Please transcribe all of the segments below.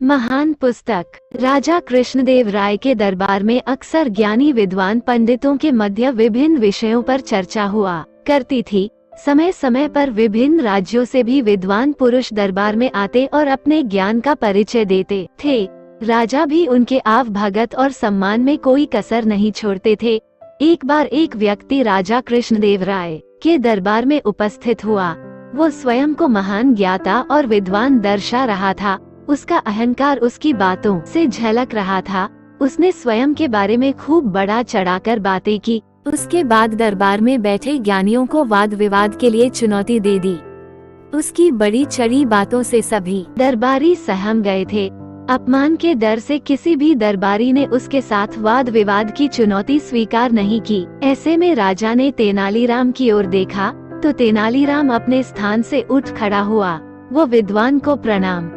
महान पुस्तक। राजा कृष्णदेव राय के दरबार में अक्सर ज्ञानी विद्वान पंडितों के मध्य विभिन्न विषयों पर चर्चा हुआ करती थी। समय समय पर विभिन्न राज्यों से भी विद्वान पुरुष दरबार में आते और अपने ज्ञान का परिचय देते थे। राजा भी उनके आवभगत और सम्मान में कोई कसर नहीं छोड़ते थे। एक बार एक व्यक्ति राजा कृष्णदेव राय के दरबार में उपस्थित हुआ। वो स्वयं को महान ज्ञाता और विद्वान दर्शा रहा था। उसका अहंकार उसकी बातों से झलक रहा था। उसने स्वयं के बारे में खूब बढ़ा चढ़ाकर बातें की। उसके बाद दरबार में बैठे ज्ञानियों को वाद विवाद के लिए चुनौती दे दी। उसकी बड़ी चढ़ी बातों से सभी दरबारी सहम गए थे। अपमान के डर से किसी भी दरबारी ने उसके साथ वाद विवाद की चुनौती स्वीकार नहीं की। ऐसे में राजा ने तेनालीराम की ओर देखा तो तेनालीराम अपने स्थान से उठ खड़ा हुआ। वो विद्वान को प्रणाम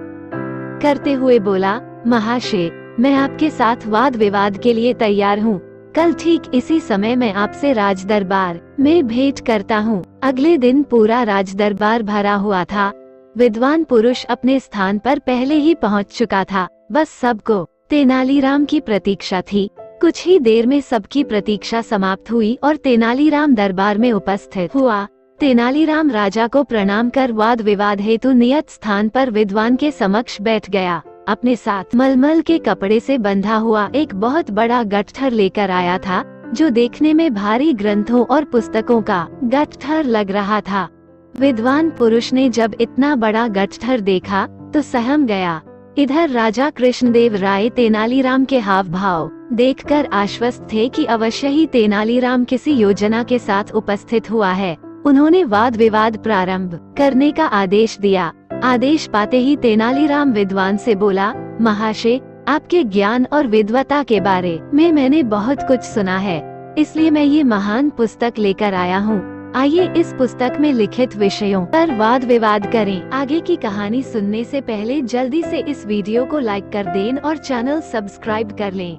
करते हुए बोला, महाशय, मैं आपके साथ वाद विवाद के लिए तैयार हूँ। कल ठीक इसी समय मैं आपसे राज दरबार में भेंट करता हूँ। अगले दिन पूरा राज दरबार भरा हुआ था। विद्वान पुरुष अपने स्थान पर पहले ही पहुँच चुका था। बस सबको तेनालीराम की प्रतीक्षा थी। कुछ ही देर में सबकी प्रतीक्षा समाप्त हुई और तेनालीराम दरबार में उपस्थित हुआ। तेनालीराम राजा को प्रणाम कर वाद विवाद हेतु नियत स्थान पर विद्वान के समक्ष बैठ गया। अपने साथ मलमल के कपड़े से बंधा हुआ एक बहुत बड़ा गट्ठर लेकर आया था, जो देखने में भारी ग्रंथों और पुस्तकों का गट्ठर लग रहा था। विद्वान पुरुष ने जब इतना बड़ा गट्ठर देखा तो सहम गया। इधर राजा कृष्णदेव राय तेनालीराम के हाव भाव देखकर आश्वस्त थे कि अवश्य ही तेनालीराम किसी योजना के साथ उपस्थित हुआ है। उन्होंने वाद विवाद प्रारंभ करने का आदेश दिया। आदेश पाते ही तेनालीराम विद्वान से बोला, महाशय, आपके ज्ञान और विद्वता के बारे में मैंने बहुत कुछ सुना है, इसलिए मैं ये महान पुस्तक लेकर आया हूँ। आइए इस पुस्तक में लिखित विषयों पर वाद विवाद करें। आगे की कहानी सुनने से पहले जल्दी से इस वीडियो को लाइक कर दें और चैनल सब्सक्राइब कर लें।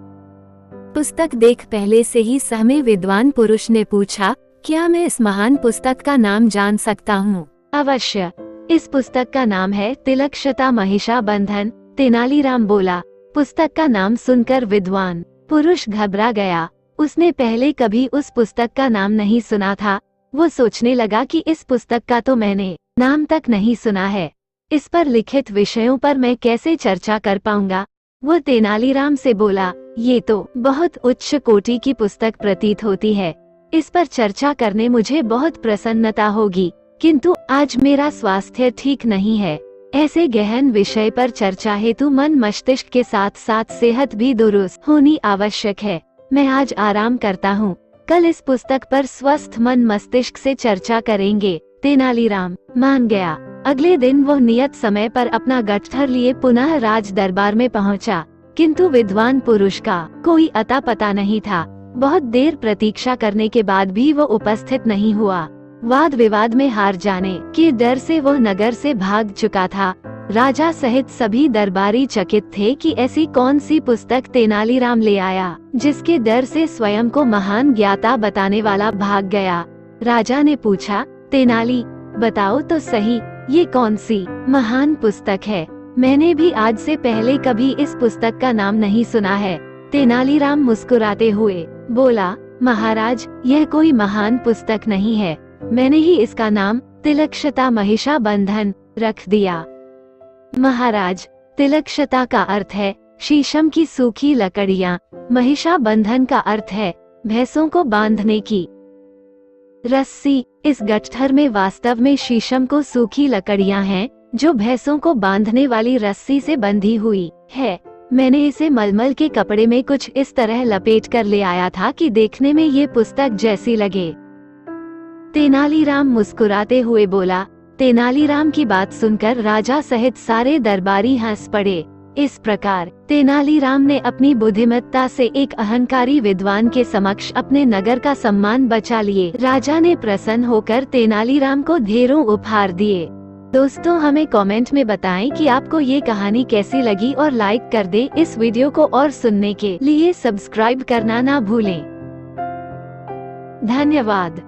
पुस्तक देख पहले से ही सहमे विद्वान पुरुष ने पूछा, क्या मैं इस महान पुस्तक का नाम जान सकता हूँ? अवश्य। इस पुस्तक का नाम है तिलक्षता महिषा बंधन। तेनालीराम बोला। पुस्तक का नाम सुनकर विद्वान पुरुष घबरा गया। उसने पहले कभी उस पुस्तक का नाम नहीं सुना था। वो सोचने लगा कि इस पुस्तक का तो मैंने नाम तक नहीं सुना है। इस पर लिखित विषयों पर मैं कैसे चर्चा कर पाऊंगा? वो तेनालीराम से बोला, ये तो बहुत उच्च कोटि की पुस्तक प्रतीत होती है। इस पर चर्चा करने मुझे बहुत प्रसन्नता होगी, किंतु आज मेरा स्वास्थ्य ठीक नहीं है। ऐसे गहन विषय पर चर्चा हेतु मन मस्तिष्क के साथ साथ सेहत भी दुरुस्त होनी आवश्यक है। मैं आज आराम करता हूँ। कल इस पुस्तक पर स्वस्थ मन मस्तिष्क से चर्चा करेंगे। तेनालीराम मान गया। अगले दिन वो नियत समय पर अपना गट्ठर लिए पुनः राज दरबार में पहुँचा, किंतु विद्वान पुरुष का कोई अता पता नहीं था। बहुत देर प्रतीक्षा करने के बाद भी वो उपस्थित नहीं हुआ। वाद विवाद में हार जाने के डर से वो नगर से भाग चुका था। राजा सहित सभी दरबारी चकित थे कि ऐसी कौन सी पुस्तक तेनालीराम ले आया, जिसके डर से स्वयं को महान ज्ञाता बताने वाला भाग गया। राजा ने पूछा, तेनाली, बताओ तो सही, ये कौन सी महान पुस्तक है? मैंने भी आज से पहले कभी इस पुस्तक का नाम नहीं सुना है। तेनालीराम मुस्कुराते हुए बोला, महाराज, यह कोई महान पुस्तक नहीं है। मैंने ही इसका नाम तिलक्षता महिषा बंधन रख दिया। महाराज, तिलक्षता का अर्थ है शीशम की सूखी लकड़ियाँ। महिषा बंधन का अर्थ है भैंसों को बांधने की रस्सी। इस गट्ठर में वास्तव में शीशम को सूखी लकड़ियाँ हैं, जो भैंसों को बांधने वाली रस्सी से बंधी हुई है। मैंने इसे मलमल के कपड़े में कुछ इस तरह लपेट कर ले आया था कि देखने में ये पुस्तक जैसी लगे। तेनालीराम मुस्कुराते हुए बोला। तेनालीराम की बात सुनकर राजा सहित सारे दरबारी हंस पड़े। इस प्रकार तेनालीराम ने अपनी बुद्धिमत्ता से एक अहंकारी विद्वान के समक्ष अपने नगर का सम्मान बचा लिए। राजा ने प्रसन्न होकर तेनालीराम को ढेरों उपहार दिए। दोस्तों, हमें कमेंट में बताएं कि आपको ये कहानी कैसी लगी और लाइक कर दें। इस वीडियो को और सुनने के लिए सब्सक्राइब करना ना भूलें। धन्यवाद।